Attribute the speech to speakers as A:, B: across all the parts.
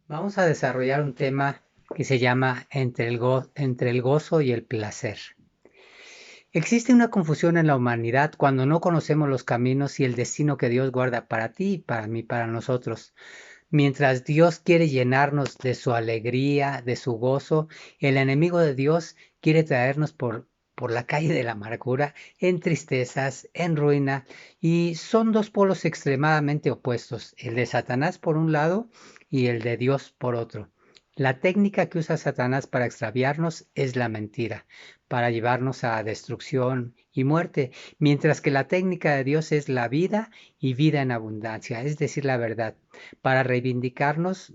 A: Vamos a desarrollar un tema que se llama entre el gozo y el placer. Existe una confusión en la humanidad cuando no conocemos los caminos y el destino que Dios guarda para ti y para mí, para nosotros. Mientras Dios quiere llenarnos de su alegría, de su gozo, el enemigo de Dios quiere traernos por la calle de la amargura, en tristezas, en ruina, y son dos polos extremadamente opuestos, el de Satanás por un lado y el de Dios por otro. La técnica que usa Satanás para extraviarnos es la mentira, para llevarnos a destrucción y muerte, mientras que la técnica de Dios es la vida y vida en abundancia, es decir, la verdad para reivindicarnos,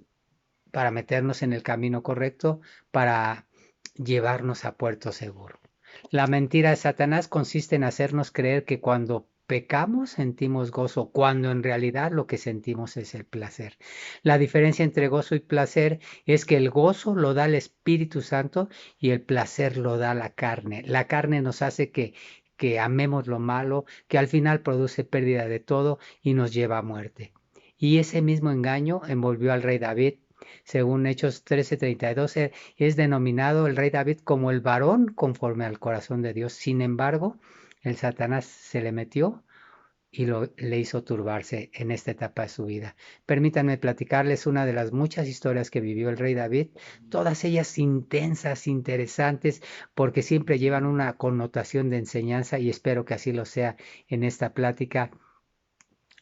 A: para meternos en el camino correcto, para llevarnos a puerto seguro. La mentira de Satanás consiste en hacernos creer que cuando pecamos sentimos gozo, cuando en realidad lo que sentimos es el placer. La diferencia entre gozo y placer es que el gozo lo da el Espíritu Santo y el placer lo da la carne. La carne nos hace que amemos lo malo, que al final produce pérdida de todo y nos lleva a muerte. Y ese mismo engaño envolvió al rey David. Según Hechos 13:32, es denominado el rey David como el varón conforme al corazón de Dios. Sin embargo, el Satanás se le metió y le hizo turbarse en esta etapa de su vida. Permítanme platicarles una de las muchas historias que vivió el rey David, todas ellas intensas, interesantes, porque siempre llevan una connotación de enseñanza y espero que así lo sea en esta plática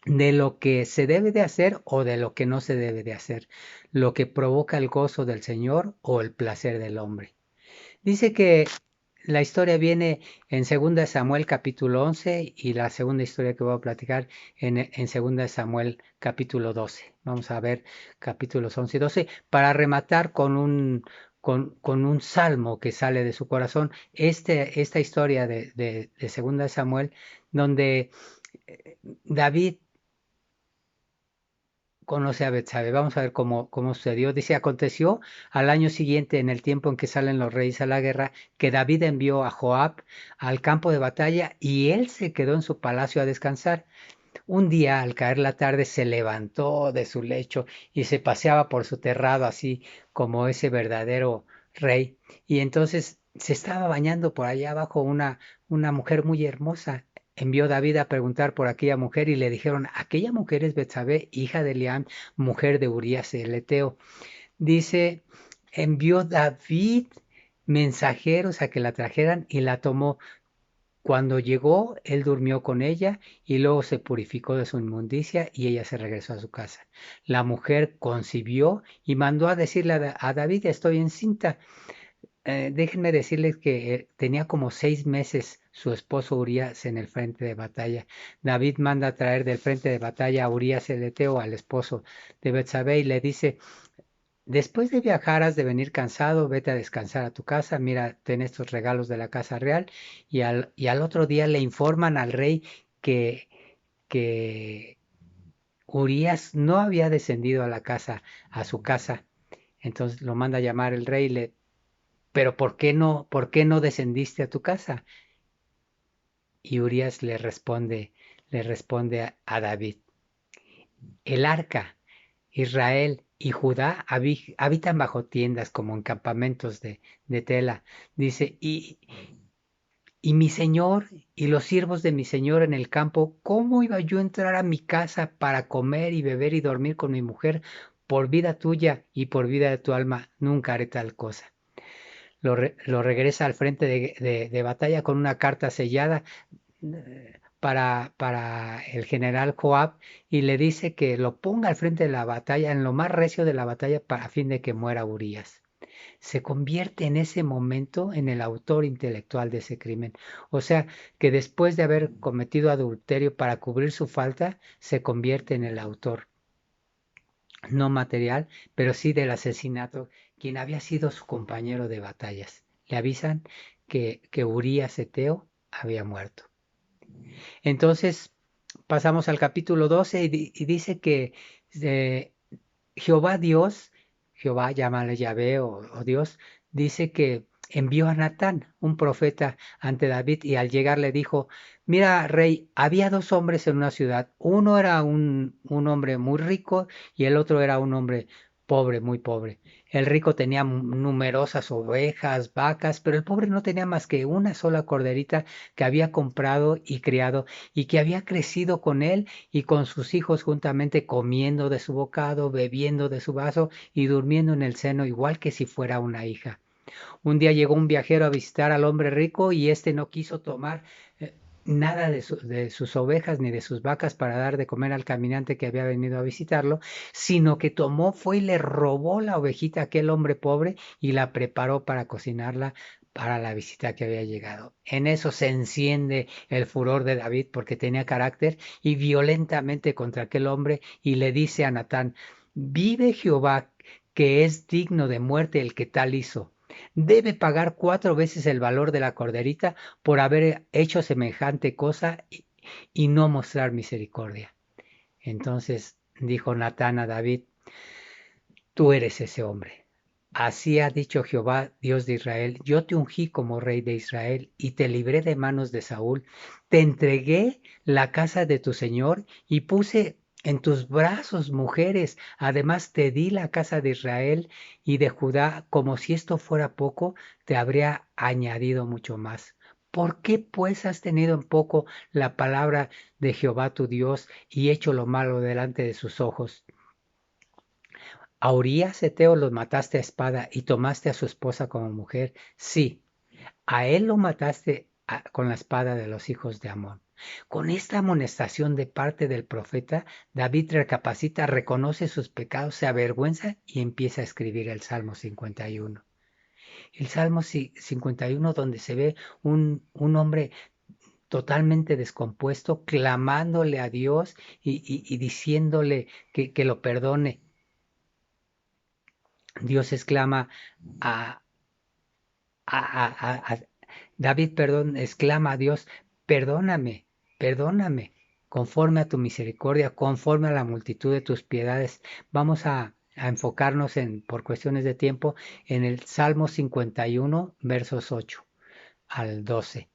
A: de lo que se debe de hacer o de lo que no se debe de hacer, lo que provoca el gozo del Señor o el placer del hombre. Dice que la historia viene en 2 Samuel capítulo 11 y la segunda historia que voy a platicar en 2 Samuel capítulo 12. Vamos a ver capítulos 11 y 12 para rematar con un salmo que sale de su corazón. Esta historia de 2 Samuel donde David conoce a Betsabe. Vamos a ver cómo sucedió. Dice, aconteció al año siguiente, en el tiempo en que salen los reyes a la guerra, que David envió a Joab al campo de batalla y él se quedó en su palacio a descansar. Un día, al caer la tarde, se levantó de su lecho y se paseaba por su terrado, así como ese verdadero rey. Y entonces se estaba bañando por allá abajo una mujer muy hermosa. Envió David a preguntar por aquella mujer y le dijeron, aquella mujer es Betsabé, hija de Eliam, mujer de Urías el Eteo. Dice, envió David mensajeros a que la trajeran y la tomó. Cuando llegó, él durmió con ella y luego se purificó de su inmundicia y ella se regresó a su casa. La mujer concibió y mandó a decirle a David, estoy encinta. Déjenme decirles que tenía como 6 meses su esposo Urías en el frente de batalla. David manda a traer del frente de batalla a Urías el Eteo, al esposo de Betsabé, y le dice, después de viajar has de venir cansado, vete a descansar a tu casa, mira, ten estos regalos de la casa real y al otro día le informan al rey que, que Urías no había descendido a la casa, a su casa. Entonces lo manda a llamar el rey pero por qué no descendiste a tu casa? Y Urías le responde a David, el arca Israel y Judá habitan bajo tiendas como en campamentos de tela. Dice, y mi señor y los siervos de mi señor en el campo, ¿cómo iba yo a entrar a mi casa para comer y beber y dormir con mi mujer? Por vida tuya y por vida de tu alma, nunca haré tal cosa. Lo regresa al frente de batalla con una carta sellada para el general Joab y le dice que lo ponga al frente de la batalla, en lo más recio de la batalla, a fin de que muera Urías. Se convierte en ese momento en el autor intelectual de ese crimen. O sea, que después de haber cometido adulterio para cubrir su falta, se convierte en el autor, no material, pero sí del asesinato, quien había sido su compañero de batallas. Le avisan que Urías Eteo había muerto. Entonces pasamos al capítulo 12 y dice que eh, Jehová Dios, Jehová llámale Yahvé o Dios, dice que envió a Natán, un profeta, ante David y al llegar le dijo, mira, rey, había dos hombres en una ciudad, uno era un hombre muy rico y el otro era un hombre pobre, muy pobre. El rico tenía numerosas ovejas, vacas, pero el pobre no tenía más que una sola corderita que había comprado y criado y que había crecido con él y con sus hijos juntamente comiendo de su bocado, bebiendo de su vaso y durmiendo en el seno igual que si fuera una hija. Un día llegó un viajero a visitar al hombre rico y éste no quiso tomar eh, nada de sus ovejas ni de sus vacas para dar de comer al caminante que había venido a visitarlo, sino que tomó, fue y le robó la ovejita a aquel hombre pobre y la preparó para cocinarla para la visita que había llegado. En eso se enciende el furor de David porque tenía carácter y violentamente contra aquel hombre y le dice a Natán: vive Jehová, que es digno de muerte el que tal hizo. Debe pagar 4 veces el valor de la corderita por haber hecho semejante cosa y no mostrar misericordia. Entonces dijo Natán a David: tú eres ese hombre. Así ha dicho Jehová, Dios de Israel: yo te ungí como rey de Israel y te libré de manos de Saúl. Te entregué la casa de tu señor y puse en tus brazos mujeres. Además te di la casa de Israel y de Judá. Como si esto fuera poco, te habría añadido mucho más. ¿Por qué pues has tenido en poco la palabra de Jehová tu Dios y hecho lo malo delante de sus ojos? A Urías Heteo lo mataste a espada y tomaste a su esposa como mujer. Sí, a él lo mataste con la espada de los hijos de Amón. Con esta amonestación de parte del profeta, David recapacita, reconoce sus pecados, se avergüenza y empieza a escribir el Salmo 51. El Salmo 51 donde se ve un hombre totalmente descompuesto, clamándole a Dios y diciéndole que lo perdone. Dios exclama a, a David, perdón, exclama a Dios: perdóname, perdóname, conforme a tu misericordia, conforme a la multitud de tus piedades. Vamos a enfocarnos por cuestiones de tiempo, en el Salmo 51, versos 8 al 12.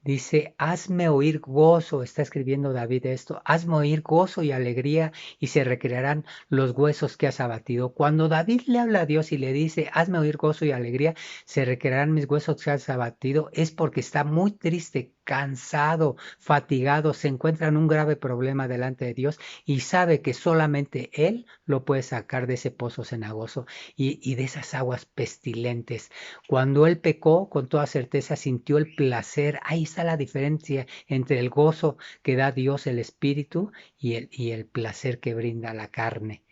A: Dice: hazme oír gozo, está escribiendo David esto: hazme oír gozo y alegría, y se recrearán los huesos que has abatido. Cuando David le habla a Dios y le dice: hazme oír gozo y alegría, se recrearán mis huesos que has abatido, es porque está muy triste, cansado, fatigado, se encuentra en un grave problema delante de Dios y sabe que solamente Él lo puede sacar de ese pozo cenagoso y de esas aguas pestilentes. Cuando él pecó, con toda certeza sintió el placer. Ahí está la diferencia entre el gozo que da Dios, el Espíritu, y el placer que brinda la carne.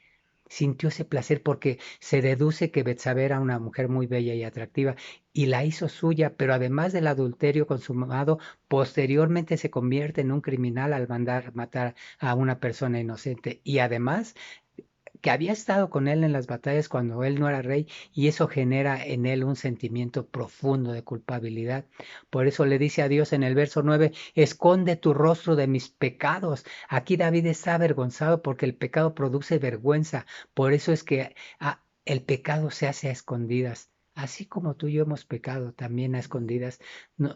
A: Sintió ese placer porque se deduce que Betsabé era una mujer muy bella y atractiva y la hizo suya, pero además del adulterio consumado, posteriormente se convierte en un criminal al mandar matar a una persona inocente y además que había estado con él en las batallas cuando él no era rey, y eso genera en él un sentimiento profundo de culpabilidad. Por eso le dice a Dios en el verso 9: esconde tu rostro de mis pecados. Aquí David está avergonzado porque el pecado produce vergüenza. Por eso es que el pecado se hace a escondidas. Así como tú y yo hemos pecado también a escondidas,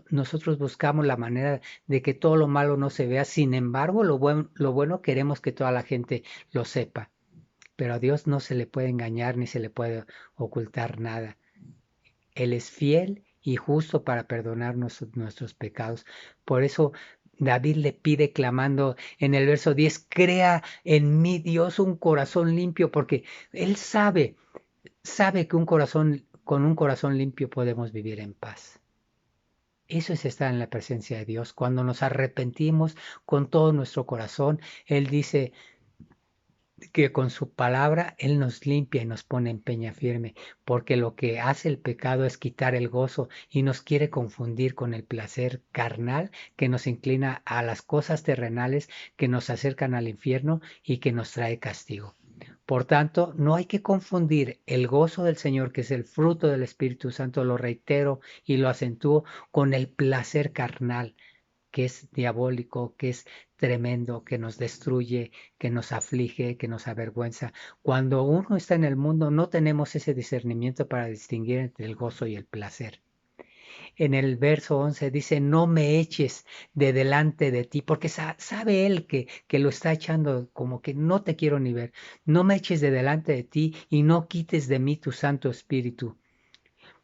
A: nosotros buscamos la manera de que todo lo malo no se vea. Sin embargo, lo bueno queremos que toda la gente lo sepa. Pero a Dios no se le puede engañar ni se le puede ocultar nada. Él es fiel y justo para perdonarnos nuestros pecados. Por eso David le pide clamando en el verso 10: crea en mí, Dios, un corazón limpio, porque él sabe que con un corazón limpio podemos vivir en paz. Eso es estar en la presencia de Dios. Cuando nos arrepentimos con todo nuestro corazón, Él dice que con su palabra Él nos limpia y nos pone en peña firme, porque lo que hace el pecado es quitar el gozo y nos quiere confundir con el placer carnal que nos inclina a las cosas terrenales, que nos acercan al infierno y que nos trae castigo. Por tanto, no hay que confundir el gozo del Señor, que es el fruto del Espíritu Santo, lo reitero y lo acentúo, con el placer carnal, que es diabólico, que es tremendo, que nos destruye, que nos aflige, que nos avergüenza. Cuando uno está en el mundo, no tenemos ese discernimiento para distinguir entre el gozo y el placer. En el verso 11 dice, no me eches de delante de ti, porque sabe él que lo está echando como que no te quiero ni ver. No me eches de delante de ti y no quites de mí tu Santo Espíritu.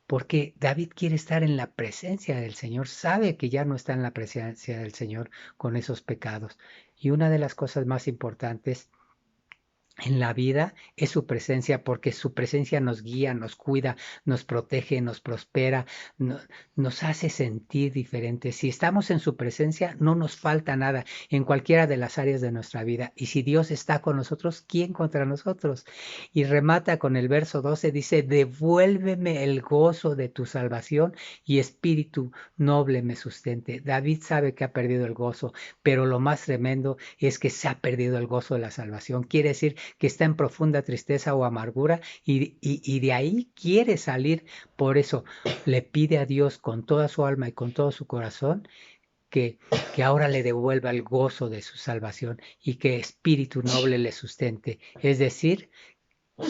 A: Porque David quiere estar en la presencia del Señor, sabe que ya no está en la presencia del Señor con esos pecados. Y una de las cosas más importantes en la vida es su presencia, porque su presencia nos guía, nos cuida, nos protege, nos prospera, nos hace sentir diferentes. Si estamos en su presencia, no nos falta nada en cualquiera de las áreas de nuestra vida. Y si Dios está con nosotros, ¿quién contra nosotros? Y remata con el verso 12, dice, devuélveme el gozo de tu salvación y espíritu noble me sustente. David sabe que ha perdido el gozo, pero lo más tremendo es que se ha perdido el gozo de la salvación. Quiere decir que está en profunda tristeza o amargura y de ahí quiere salir. Por eso le pide a Dios con toda su alma y con todo su corazón que, que ahora le devuelva el gozo de su salvación y que espíritu noble le sustente. Es decir,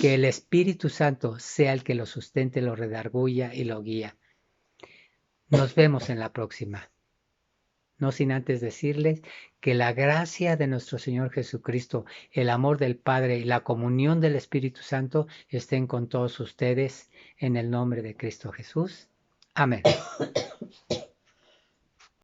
A: que el Espíritu Santo sea el que lo sustente, lo redarguya y lo guía. Nos vemos en la próxima. No sin antes decirles que la gracia de nuestro Señor Jesucristo, el amor del Padre y la comunión del Espíritu Santo estén con todos ustedes en el nombre de Cristo Jesús. Amén.